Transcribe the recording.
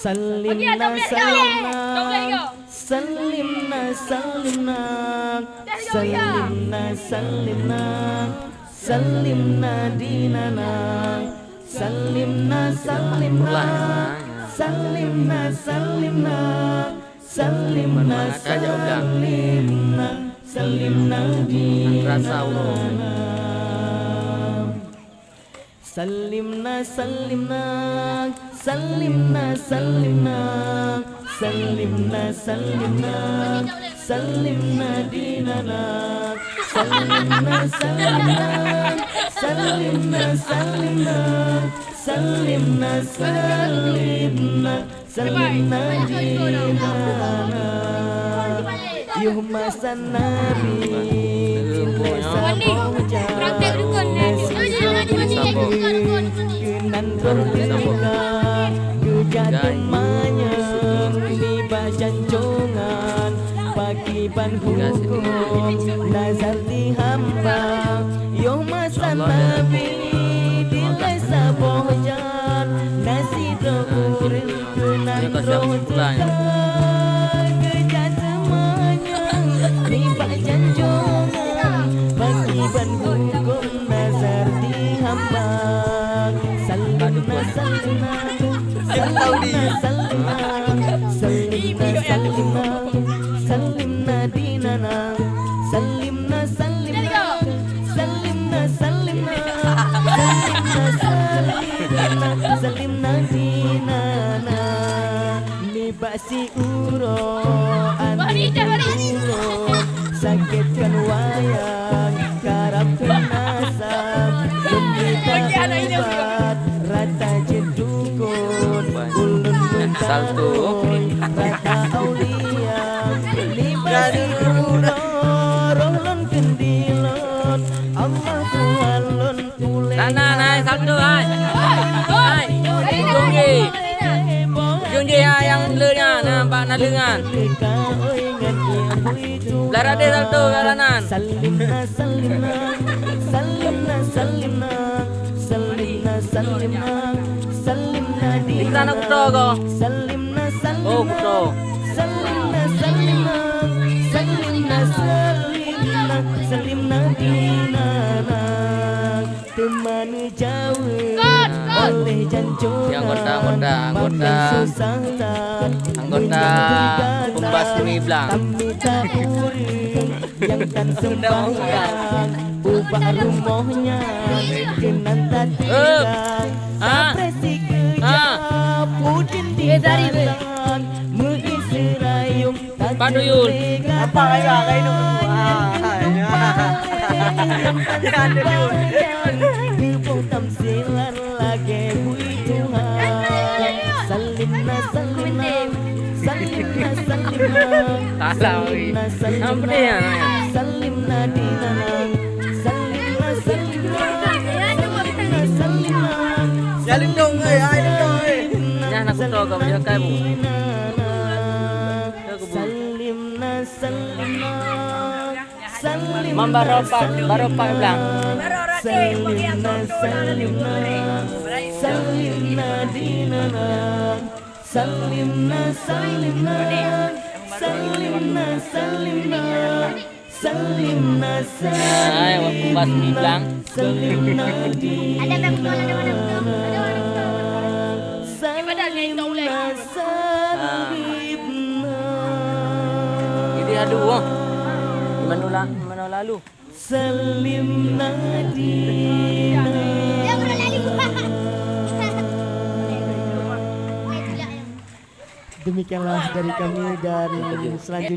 Salimna salimna salimna salimna salimna salimna salimna dinana salimna salimna salimna salimna salimna salimna salimna dinana salimna salimna salimna salimna salimna salimna salimna dinana salimna salimna salimna salimna salimna salimna salimna dinana yuhmasan nabi kenan bertiga kejatuh manyem di bajancongan pakiban hukum nazar dihamba yuhmasan nabi dilai sabojan nasi dokurin kenan bertiga kejatuh manyem di bajancongan pakiban hukum nazar dihamba salimna salimna salimna salimna salimna salimna dinana salimna salimna salimna salimna salimna salimna dinana libasi uro andi uro sakitkan wayang karab kenasab obat rata jedukun ulun muntaun rata aulia libasi uro rolon kendilon Allah tuhalun tulen Nah, satu hai. Jungji yang leunya nampak na lengan. Lara de satu galanan. Salimna salimna salimna salimna salimna salimna salimna di sana kutro ko. salimna salimna Oh, kutro. salimna salimna salimna salimna salimna dinana teman jauh oleh janjungan Yang anggota Pembas Bumi Blang. kami tak uring yang kan sembahyang ubah rumahnya kenan tak tinggal sapresi kejap pudin di dalam mengisi rayung Paduyul. Apa kaya kayo nung Bibong tamsilan lagi buituhan salimna salimna salimna salimna Tahu. Apa dia? salimna dinana salimna salimna salimna salimna Jalim dong ay dong Yan aku kutro ko dia kay mo. salimna salimna salimna Mambaropak Blang. salimna salimna salimna dinana salimna salimna salimna salimna salimna Ay, wag Pembas Bumi Blang. salimna dinana salimna salimna Ini aduh. Mana lalu? salimna dinana demikianlah dari kami dan selanjutnya